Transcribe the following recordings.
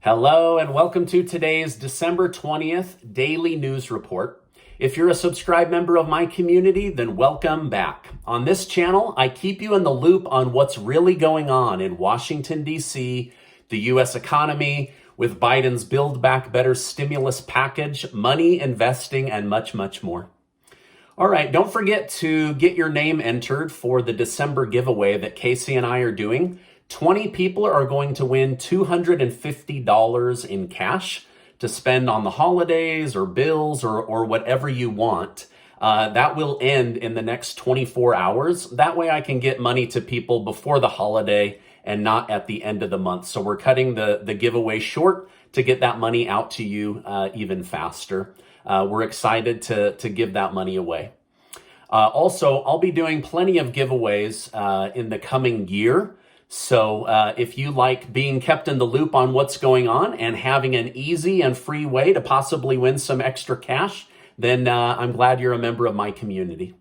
Hello and welcome to today's December 20th Daily News Report. If you're a subscribed member of my community, then welcome back. On this channel, I keep you in the loop on what's really going on in Washington, D.C., the U.S. economy, with Biden's Build Back Better stimulus package, money, investing, and much, much more. All right, don't forget to get your name entered for the December giveaway that Casey and I are doing. 20 people are going to win $250 in cash to spend on the holidays or bills or whatever you want. That will end in the next 24 hours. That way I can get money to people before the holiday and not at the end of the month. So we're cutting the giveaway short to get that money out to you even faster. We're excited to give that money away. Also, I'll be doing plenty of giveaways in the coming year. So if you like being kept in the loop on what's going on and having an easy and free way to possibly win some extra cash, then I'm glad you're a member of my community.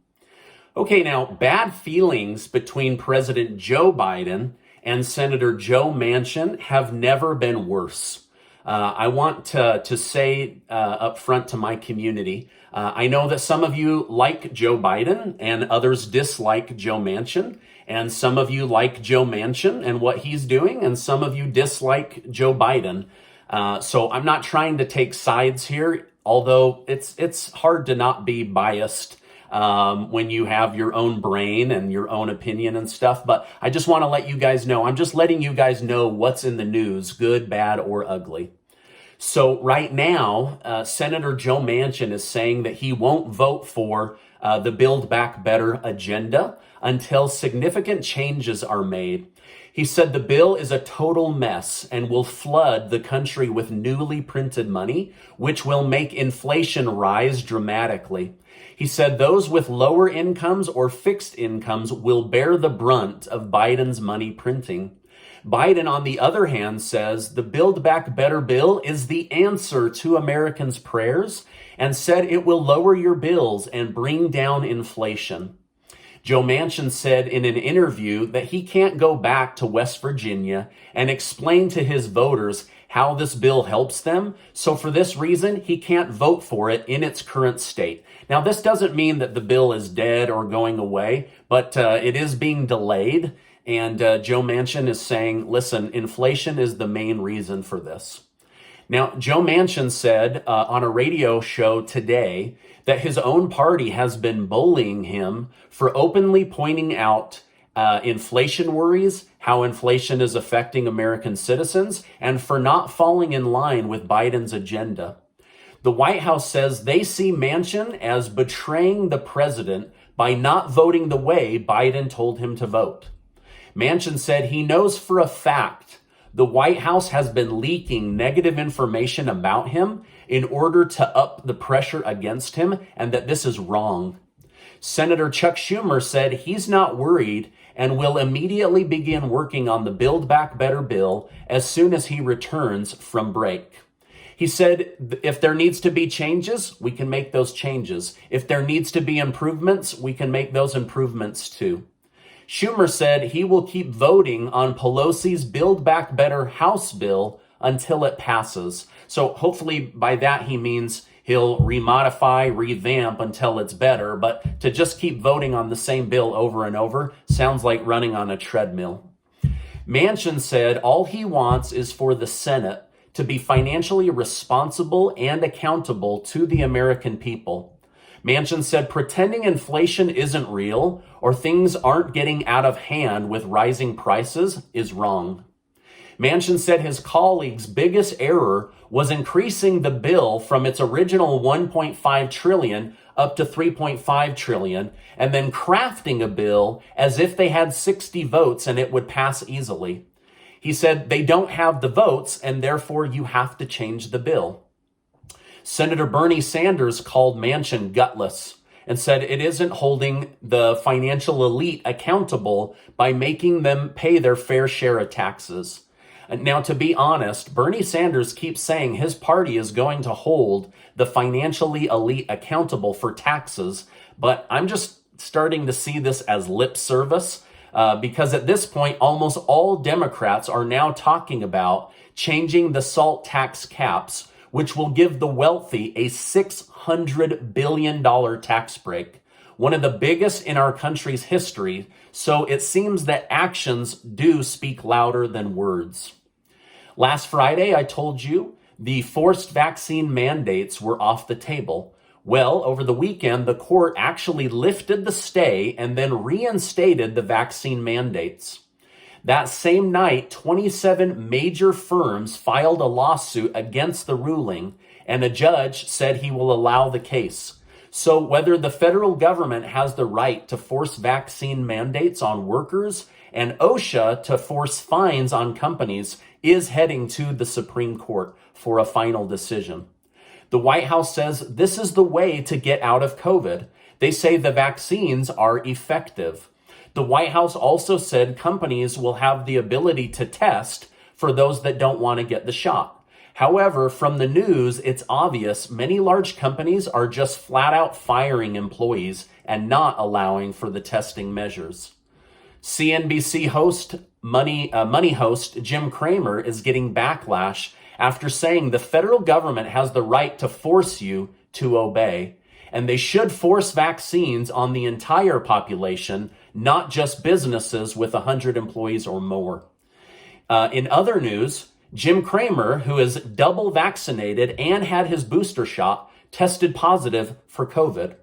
Okay, now, bad feelings between President Joe Biden and Senator Joe Manchin have never been worse. I want to say up front to my community, I know that some of you like Joe Biden and others dislike Joe Manchin. And some of you like Joe Manchin and what he's doing, and some of you dislike Joe Biden. So I'm not trying to take sides here, although it's hard to not be biased when you have your own brain and your own opinion and stuff. But I just want to let you guys know, I'm just letting you guys know what's in the news, good, bad, or ugly. So right now, Senator Joe Manchin is saying that he won't vote for the Build Back Better agenda until significant changes are made. He said the bill is a total mess and will flood the country with newly printed money, which will make inflation rise dramatically. He said those with lower incomes or fixed incomes will bear the brunt of Biden's money printing. Biden, on the other hand, says the Build Back Better bill is the answer to Americans' prayers and said it will lower your bills and bring down inflation. Joe Manchin said in an interview that he can't go back to West Virginia and explain to his voters how this bill helps them. So for this reason, he can't vote for it in its current state. Now, this doesn't mean that the bill is dead or going away, but it is being delayed. And Joe Manchin is saying, listen, inflation is the main reason for this. Now, Joe Manchin said on a radio show today that his own party has been bullying him for openly pointing out inflation worries, how inflation is affecting American citizens, and for not falling in line with Biden's agenda. The White House says they see Manchin as betraying the president by not voting the way Biden told him to vote. Manchin said he knows for a fact the White House has been leaking negative information about him in order to up the pressure against him, and that this is wrong. Senator Chuck Schumer said he's not worried and will immediately begin working on the Build Back Better bill as soon as he returns from break. He said if there needs to be changes, we can make those changes. If there needs to be improvements, we can make those improvements too. Schumer said he will keep voting on Pelosi's Build Back Better House bill until it passes. So hopefully by that he means he'll remodify, revamp until it's better. But to just keep voting on the same bill over and over sounds like running on a treadmill. Manchin said all he wants is for the Senate to be financially responsible and accountable to the American people. Manchin said pretending inflation isn't real or things aren't getting out of hand with rising prices is wrong. Manchin said his colleague's biggest error was increasing the bill from its original $1.5 trillion up to $3.5 trillion and then crafting a bill as if they had 60 votes and it would pass easily. He said they don't have the votes and therefore you have to change the bill. Senator Bernie Sanders called Manchin gutless and said it isn't holding the financial elite accountable by making them pay their fair share of taxes. Now, to be honest, Bernie Sanders keeps saying his party is going to hold the financially elite accountable for taxes, but I'm just starting to see this as lip service because at this point, almost all Democrats are now talking about changing the SALT tax caps, which will give the wealthy a $600 billion tax break, one of the biggest in our country's history. So it seems that actions do speak louder than words. Last Friday, I told you the forced vaccine mandates were off the table. Well, over the weekend, the court actually lifted the stay and then reinstated the vaccine mandates. That same night, 27 major firms filed a lawsuit against the ruling, and a judge said he will allow the case. So whether the federal government has the right to force vaccine mandates on workers and OSHA to force fines on companies is heading to the Supreme Court for a final decision. The White House says this is the way to get out of COVID. They say the vaccines are effective. The White House also said companies will have the ability to test for those that don't want to get the shot. However, from the news, it's obvious many large companies are just flat out firing employees and not allowing for the testing measures. CNBC host, Money host Jim Cramer is getting backlash after saying the federal government has the right to force you to obey, and they should force vaccines on the entire population, not just businesses with 100 employees or more. In other news, Jim Cramer, who is double vaccinated and had his booster shot, tested positive for COVID.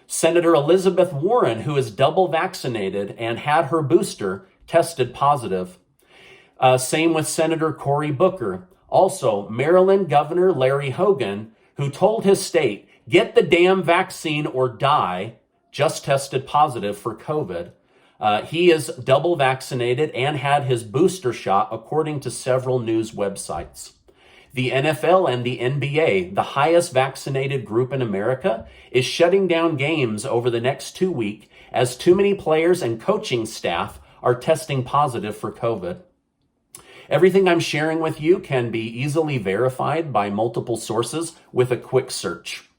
Senator Elizabeth Warren, who is double vaccinated and had her booster, tested positive. Same with Senator Cory Booker. Also, Maryland Governor Larry Hogan, who told his state, get the damn vaccine or die, just tested positive for COVID. He is double vaccinated and had his booster shot, according to several news websites. The NFL and the NBA, the highest vaccinated group in America, is shutting down games over the next 2 weeks as too many players and coaching staff are testing positive for COVID. Everything I'm sharing with you can be easily verified by multiple sources with a quick search.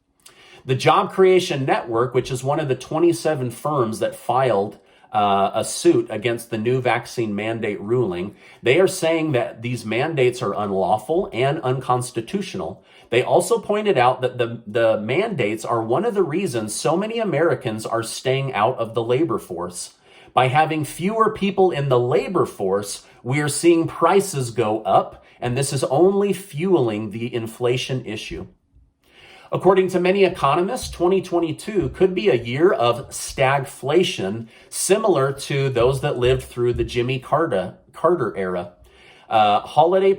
The Job Creation Network, which is one of the 27 firms that filed a suit against the new vaccine mandate ruling, they are saying that these mandates are unlawful and unconstitutional. They also pointed out that the mandates are one of the reasons so many Americans are staying out of the labor force. By having fewer people in the labor force, we are seeing prices go up, and this is only fueling the inflation issue. According to many economists, 2022 could be a year of stagflation, similar to those that lived through the Jimmy Carter era. Holiday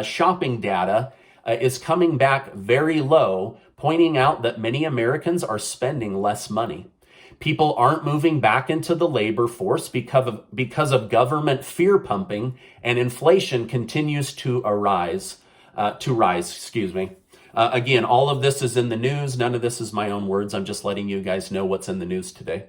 shopping data is coming back very low, pointing out that many Americans are spending less money. People aren't moving back into the labor force because of government fear pumping, and inflation continues to rise. Again, all of this is in the news. None of this is my own words. I'm just letting you guys know what's in the news today.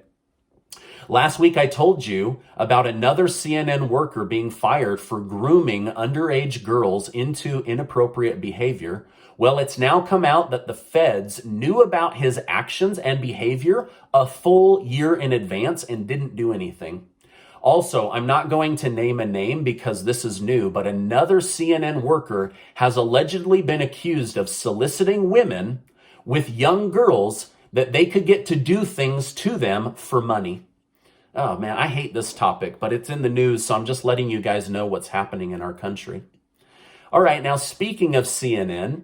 Last week, I told you about another CNN worker being fired for grooming underage girls into inappropriate behavior. Well, it's now come out that the feds knew about his actions and behavior a full year in advance and didn't do anything. Also, I'm not going to name a name because this is new, but another CNN worker has allegedly been accused of soliciting women with young girls that they could get to do things to them for money. Oh man, I hate this topic, but it's in the news, so I'm just letting you guys know what's happening in our country. All right, now speaking of CNN,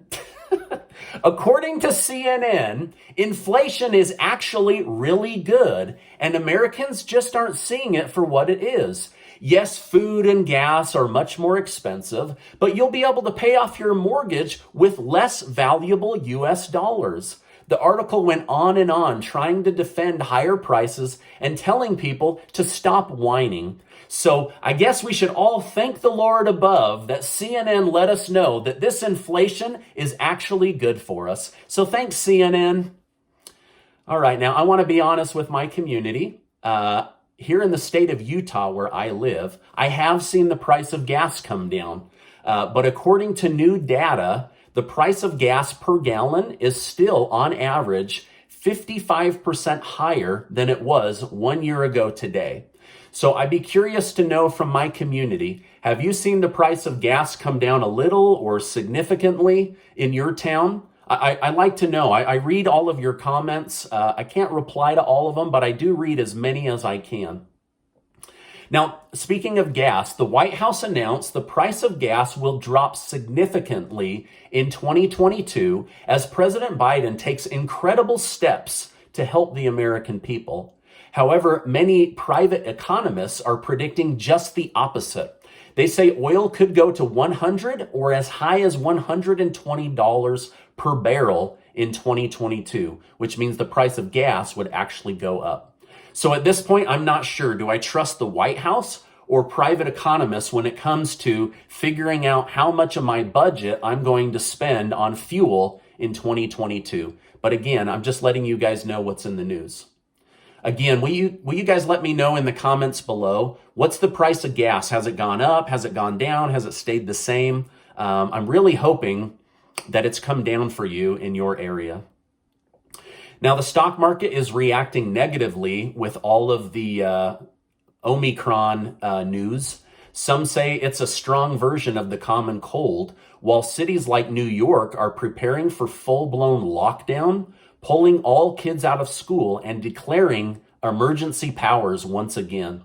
according to CNN, inflation is actually really good, and Americans just aren't seeing it for what it is. Yes, food and gas are much more expensive, but you'll be able to pay off your mortgage with less valuable US dollars. The article went on trying to defend higher prices and telling people to stop whining. So I guess we should all thank the Lord above that CNN let us know that this inflation is actually good for us. So thanks, CNN. All right, now I want to be honest with my community. Here in the state of Utah, where I live, I have seen the price of gas come down. But according to new data, the price of gas per gallon is still, on average, 55% higher than it was 1 year ago today. So I'd be curious to know from my community, have you seen the price of gas come down a little or significantly in your town? I like to know. I read all of your comments. I can't reply to all of them, but I do read as many as I can. Now, speaking of gas, the White House announced the price of gas will drop significantly in 2022 as President Biden takes incredible steps to help the American people. However, many private economists are predicting just the opposite. They say oil could go to $100 or as high as $120 per barrel in 2022, which means the price of gas would actually go up. So at this point, I'm not sure. Do I trust the White House or private economists when it comes to figuring out how much of my budget I'm going to spend on fuel in 2022? But again, I'm just letting you guys know what's in the news. Again, will you guys let me know in the comments below, what's the price of gas? Has it gone up? Has it gone down? Has it stayed the same? I'm really hoping that it's come down for you in your area. Now, the stock market is reacting negatively with all of the Omicron news. Some say it's a strong version of the common cold, while cities like New York are preparing for full-blown lockdown, pulling all kids out of school, and declaring emergency powers once again.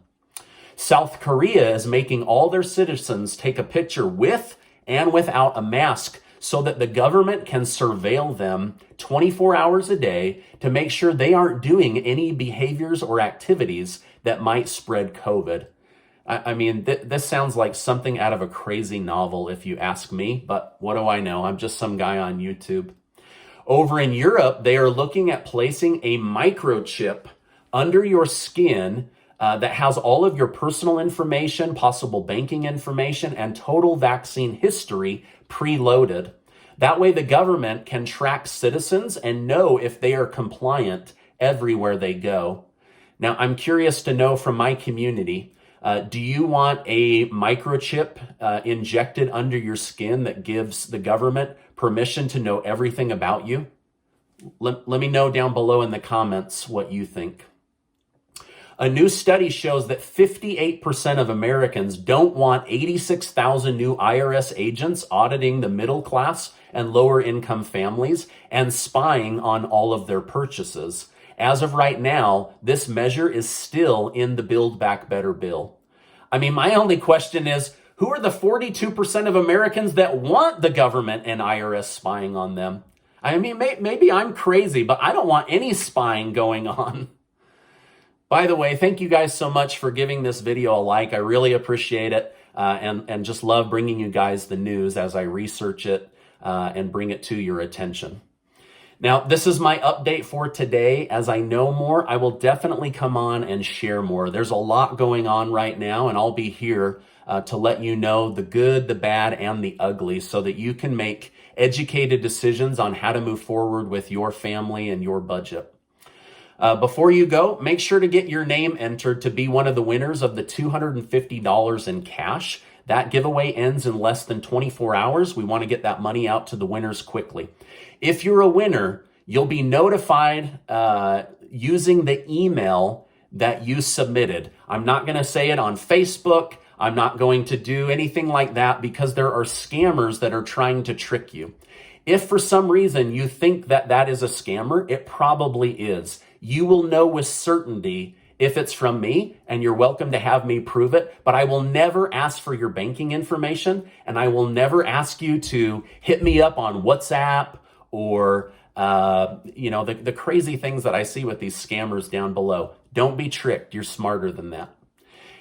South Korea is making all their citizens take a picture with and without a mask so that the government can surveil them 24 hours a day to make sure they aren't doing any behaviors or activities that might spread COVID. I mean, this sounds like something out of a crazy novel, if you ask me, but what do I know? I'm just some guy on YouTube. Over in Europe, they are looking at placing a microchip under your skin that has all of your personal information, possible banking information, and total vaccine history preloaded. That way the government can track citizens and know if they are compliant everywhere they go. Now, I'm curious to know from my community, do you want a microchip injected under your skin that gives the government permission to know everything about you? Let me know down below in the comments what you think. A new study shows that 58% of Americans don't want 86,000 new IRS agents auditing the middle class and lower income families and spying on all of their purchases. As of right now, this measure is still in the Build Back Better bill. I mean, my only question is, who are the 42% of Americans that want the government and IRS spying on them? I mean, maybe I'm crazy, but I don't want any spying going on. By the way, thank you guys so much for giving this video a like. I really appreciate it and just love bringing you guys the news as I research it and bring it to your attention. Now, this is my update for today. As I know more, I will definitely come on and share more. There's a lot going on right now, and I'll be here to let you know the good, the bad, and the ugly so that you can make educated decisions on how to move forward with your family and your budget. Before you go, make sure to get your name entered to be one of the winners of the $250 in cash. That giveaway ends in less than 24 hours. We want to get that money out to the winners quickly. If you're a winner, you'll be notified using the email that you submitted. I'm not going to say it on Facebook. I'm not going to do anything like that because there are scammers that are trying to trick you. If for some reason you think that that is a scammer, it probably is. You will know with certainty if it's from me, and you're welcome to have me prove it, but I will never ask for your banking information, and I will never ask you to hit me up on WhatsApp or, the crazy things that I see with these scammers down below. Don't be tricked. You're smarter than that.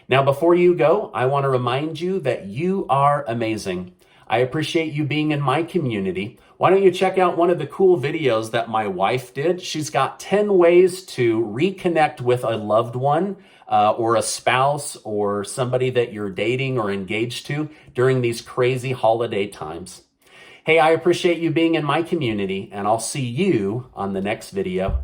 Now, before you go, I want to remind you that you are amazing. I appreciate you being in my community. Why don't you check out one of the cool videos that my wife did? She's got 10 ways to reconnect with a loved one or a spouse or somebody that you're dating or engaged to during these crazy holiday times. Hey, I appreciate you being in my community, and I'll see you on the next video.